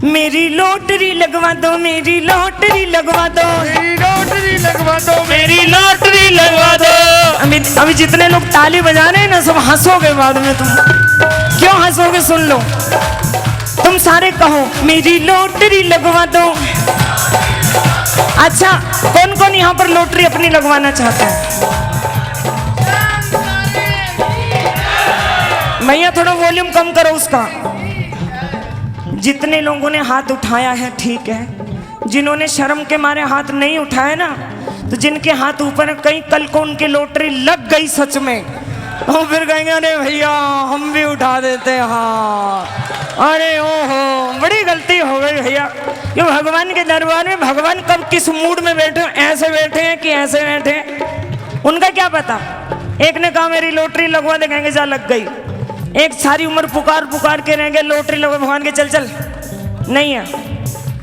A: मेरी लॉटरी लगवा दो, मेरी लॉटरी लगवा दो, मेरी लॉटरी लगवा दो,
B: मेरी लॉटरी लगवा दो।
A: अभी जितने लोग ताली बजा रहे हैं ना, सब हंसोगे बाद में। तुम क्यों हंसोगे? सुन लो, तुम सारे कहो मेरी लॉटरी लगवा दो। अच्छा, कौन कौन यहाँ पर लॉटरी अपनी लगवाना चाहता है? भैया थोड़ा वॉल्यूम कम करो उसका। जितने लोगों ने हाथ उठाया है ठीक है, जिन्होंने शर्म के मारे हाथ नहीं उठाए ना, तो जिनके हाथ ऊपर कहीं कल को उनकी लॉटरी लग गई सच में, तो फिर कहेंगे अरे भैया हम भी उठा देते। हाँ, अरे ओहो बड़ी गलती हो गई भैया। क्यों? भगवान के दरबार में भगवान कब किस मूड में बैठे, ऐसे बैठे हैं कि ऐसे बैठे हैं, उनका क्या पता। एक ने कहा मेरी लॉटरी लगवा दे, कहेंगे जा लग गई। एक सारी उम्र पुकार पुकार के रहेंगे लॉटरी लगवा, भगवान के चल चल नहीं है,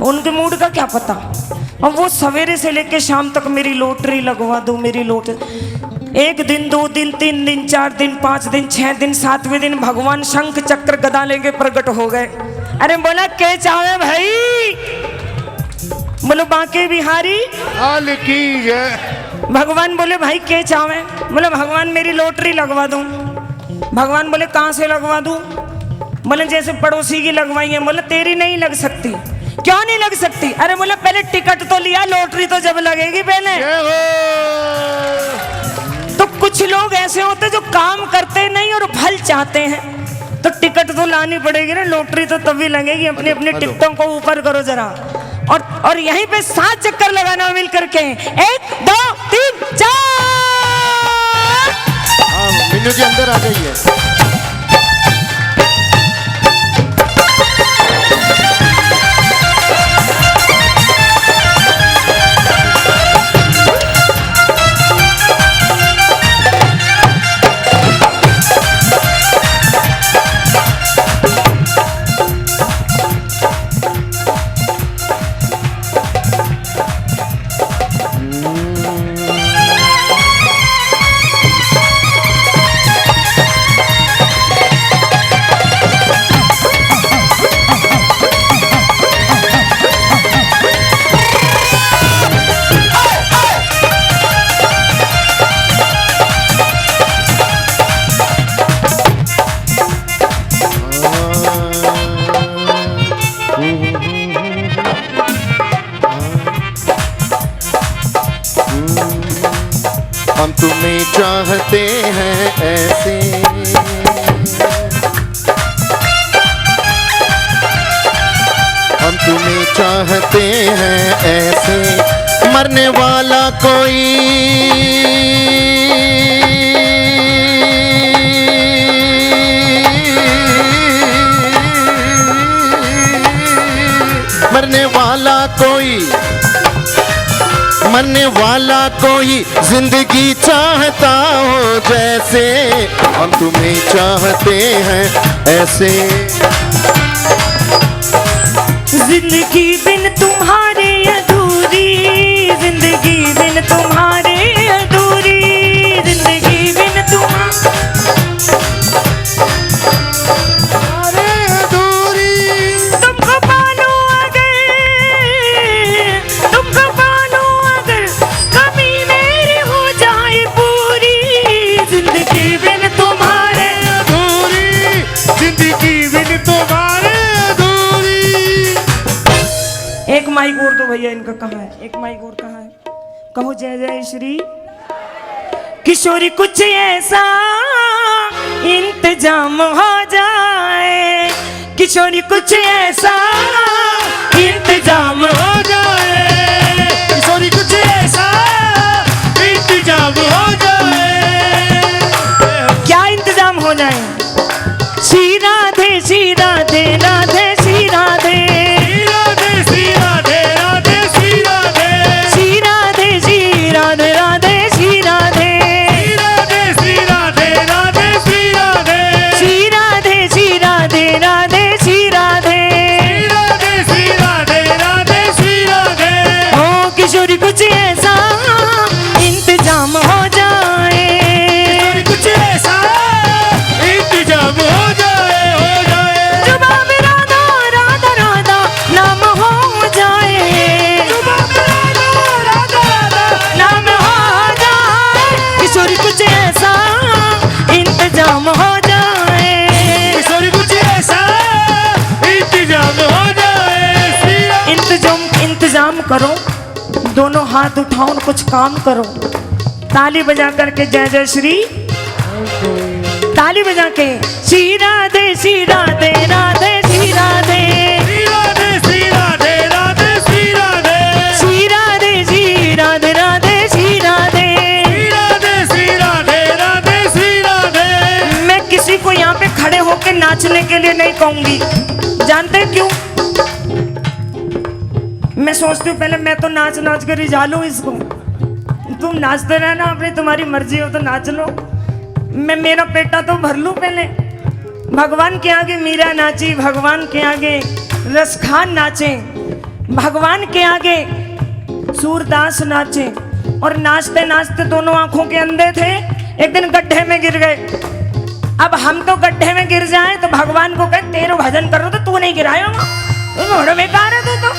A: उनके मूड का क्या पता। और वो सवेरे से लेके शाम तक मेरी लॉटरी लगवा दो, मेरी लॉटरी। 1 दिन 2 दिन 3 दिन 4 दिन 5 दिन 6 दिन 7वें दिन भगवान शंख चक्र गदा लेके प्रकट हो गए। अरे बोला के चाहे भाई, बोलो बांके बिहारी
C: हाल की जय।
A: भगवान बोले भाई के चाहे? बोले भगवान मेरी लॉटरी लगवा दूं। भगवान बोले कहाँ से लगवा दूं? बोले जैसे पड़ोसी की लगवाई है। बोले तेरी नहीं लग सकती। क्यों नहीं लग सकती? अरे बोले पहले टिकट तो लिया, लॉटरी तो जब लगेगी पहले। तो कुछ लोग ऐसे होते जो काम करते नहीं और फल चाहते हैं, तो टिकट तो लानी पड़ेगी ना, लॉटरी तो तभी लगेगी। अपनी अपनी टिकटों को ऊपर करो जरा, और यहीं पे 7 चक्कर लगाना मिल करके। 1 2 3 4।
C: हाँ, मीनू जी अंदर आ जाइए। हम तुम्हें चाहते हैं ऐसे, हम तुम्हें चाहते हैं ऐसे, मरने वाला कोई मरने वाला कोई जिंदगी चाहता हो जैसे, हम तुम्हें चाहते हैं ऐसे।
A: जिंदगी बिन तुम्हारे अधूरी, जिंदगी बिन तुम्हारे अधूरी, जिंदगी बिन तुम्हारे अधूरी। तुमको पालो अगर, तुमको पालो अगर, कमी मेरी हो जाए पूरी। जिंदगी बिन तुम्हारे अधूरी, जिंदगी बिन तुम्हारे अधूरी। एक माइक और दो भैया, इनका कहाँ है? एक माइक और कहाँ है? कहो जय जय श्री किशोरी। कुछ ऐसा इंतजाम हो जाए, किशोरी कुछ ऐसा इंतजाम हो जाए, किशोरी कुछ ऐसा इंतजाम हो जाए। जाए। श्री राधे श्री राधे राधे श्री राधे,
B: श्री राधे राधे श्री राधे,
A: श्री राधे श्री राधे राधे श्री राधे,
B: श्री राधे राधे श्री राधे,
A: श्री राधे श्री राधे राधे श्री राधे,
B: श्री राधे राधे श्री राधे।
A: ओ किशोरी कुछ ऐसा इंतजाम हो जाए,
B: कुछ ऐसा इंतजाम हो जाए, हो जाए।
A: जुबां में राधा राधा राधा नाम हो जाए,
B: जुबां में राधा राधा
A: नाम हो जाए। किशोरी कुछ ऐसा इंतजाम हो जाए,
B: किशोरी कुछ ऐसा इंतजाम हो जाए। श्री राधे।
A: इंतजाम करो, दोनों हाथ उठाओ और कुछ काम करो। ताली बजा करके जय जय श्री, ताली बजा के श्री राधे श्री राधे राधे श्री राधे,
B: श्री राधे श्री राधे राधे श्री राधे,
A: श्री राधे श्री राधे राधे श्री राधे।
B: श्री राधे श्री राधे राधे श्री राधे।
A: मैं किसी को यहाँ पे खड़े होकर नाचने के लिए नहीं कहूंगी, जानते हैं क्यों? मैं सोचती हूँ पहले मैं तो नाच नाच कर रिझा लूं इसको, तुम नाचते रहना, अपनी तुम्हारी मर्जी हो तो नाच लो, मैं मेरा पेटा तो भर लूं पहले। भगवान के आगे मीरा नाची, भगवान के आगे रसखान नाचे, भगवान के आगे सूरदास नाचे, और नाचते नाचते दोनों आंखों के अंधे थे, एक दिन गड्ढे में गिर गए। अब हम तो गड्ढे में गिर जाए तो भगवान को कहे तेरे भजन करो, तो तू नहीं गिरायो, बड़ा बेकार है तू तो,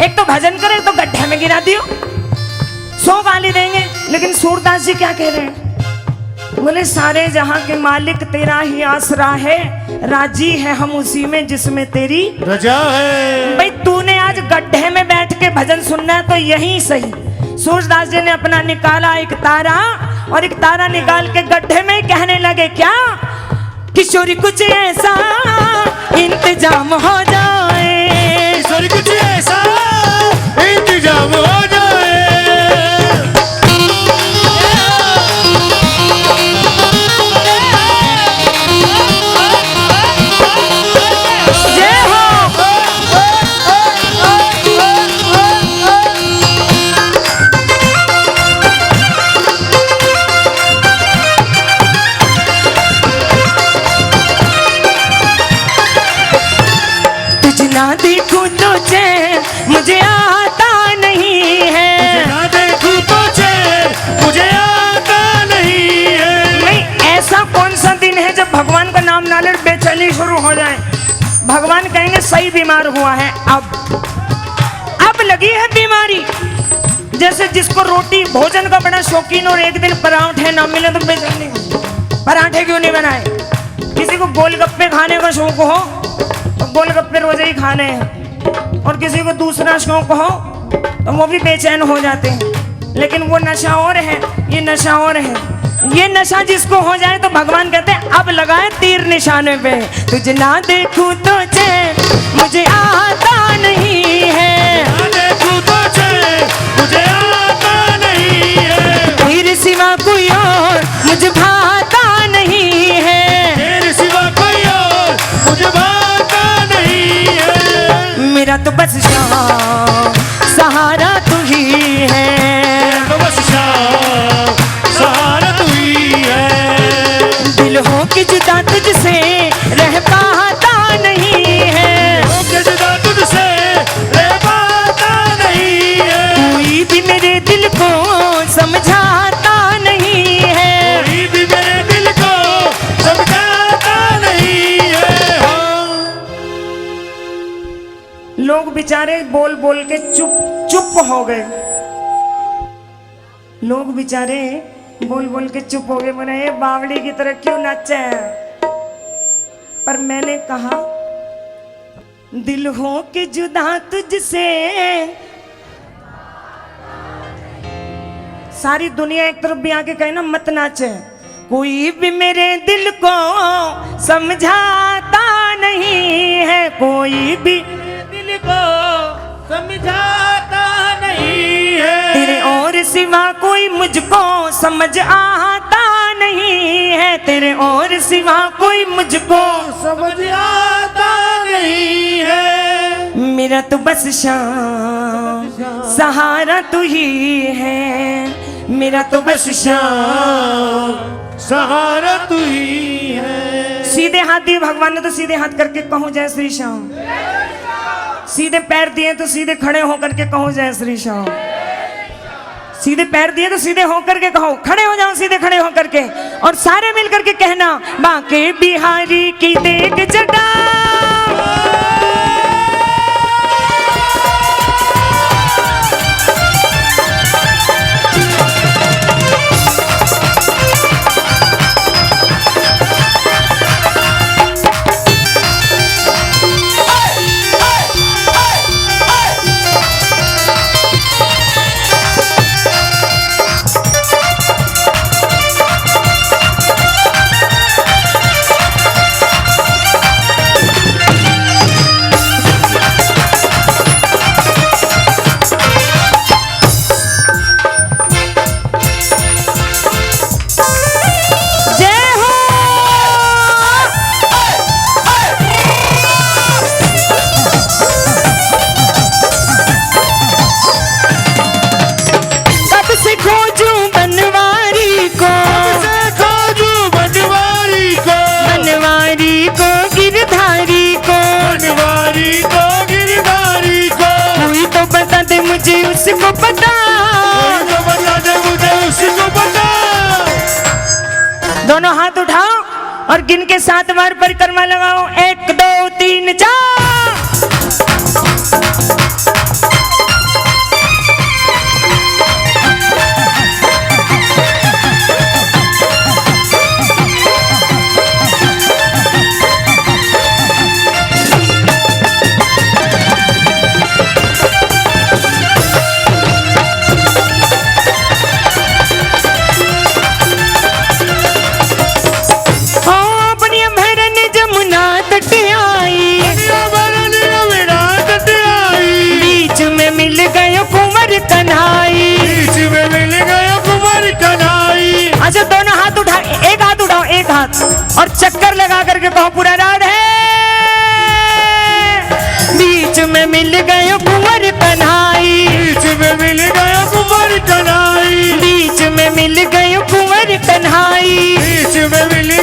A: एक तो भजन करे तो गड्ढे में गिरा दियो, 100 गाली देंगे। लेकिन सूरदास जी क्या कह रहे हैं? बोले सारे जहां के मालिक तेरा ही आसरा है, राजी है हम उसी में जिसमें तेरी
B: रजा है।
A: भाई तूने आज गड्ढे में बैठ के भजन सुनना है तो यही सही। सूरदास जी ने अपना निकाला एक तारा, और एक तारा निकाल के गड्ढे में कहने लगे क्या? किशोरी कुछ ऐसा इंतजाम हो जाए,
B: किशोरी कुछ ऐसा इंतजाम हो जाए।
A: जय हो। तुझ ना देखूं तो चैन मुझे आता नहीं है,
B: ना देखूं तो चैन मुझे आता नहीं है।
A: नहीं ऐसा कौन सा दिन है जब भगवान का नाम ना ले बेचैनी शुरू हो जाए? भगवान कहेंगे सही बीमार हुआ है, अब लगी है बीमारी। जैसे जिसको रोटी भोजन का बड़ा शौकीन और एक दिन पराठे ना मिले तो बेचैनी, पराठे क्यों नहीं बनाए? किसी को गोलगप्पे खाने का शौक हो तो गोलगप्पे रोज ही खाने हैं, और किसी को दूसरा शौक हो तो वो भी बेचैन हो जाते हैं। लेकिन वो नशा और है, ये नशा और है। ये नशा जिसको हो जाए तो भगवान कहते हैं अब लगाए तीर निशाने पे। तुझे ना देखूं तो चैन मुझे आता नहीं है,
B: ना देखूं तो चैन मुझे आता नहीं है।
A: तेरे सिवा कोई और मुझे भाता नहीं है,
B: तेरे सिवा कोई और मुझे भाता नहीं है।
A: मेरा तो बस शाम सहारा तू ही है,
B: तो बस शाम सहारा तू ही है।
A: दिल हो के जुदा तुझसे रह पाता नहीं है,
B: हो के जुदा तुझसे रह पाता नहीं है।
A: कोई भी मेरे दिल को समझाता नहीं है,
B: कोई भी मेरे दिल को समझाता नहीं है।
A: लोग बेचारे बोल बोल के चुप चुप हो गए, लोग बेचारे बोल बोल के चुप हो गए, बोले ये बावड़ी की तरह क्यों नाचे? पर मैंने कहा दिल हो के जुदा तुझसे, सारी दुनिया एक तरफ भी आके कहे ना मत नाचे, कोई भी मेरे दिल को समझाता नहीं है, कोई भी
B: दिल को समझाता नहीं है।
A: तेरे और सिवा कोई मुझको समझ आता नहीं है तेरे और सिवा कोई मुझको
C: समझ आता नहीं है।
A: मेरा तो बस शाम सहारा तू ही है, मेरा तो बस शाम
C: सहारा तू ही है।
A: सीधे हाथ दिए भगवान ने तो सीधे हाथ करके कहो जय श्री श्याम। सीधे पैर दिए तो सीधे खड़े होकर के कहो जय श्री श्याम। सीधे पैर दिए तो सीधे होकर के कहो, खड़े हो जाओ सीधे खड़े होकर के, और सारे मिलकर के कहना बाके बिहारी की देख जटा। मुझे उसको पता,
C: मुझे उसको पता।
A: दोनों हाथ उठाओ और गिन के 7 बार परिक्रमा लगाओ। 1 2 3 4। अच्छा दोनों हाथ उठा, एक हाथ उठाओ, एक हाथ, और चक्कर लगा करके कहो पूरा राधे। बीच में मिल गए कुंवर कन्हाई,
C: बीच में मिल गया कुंवर कन्हाई,
A: बीच में मिल गए कुंवर कन्हाई,
C: बीच में मिल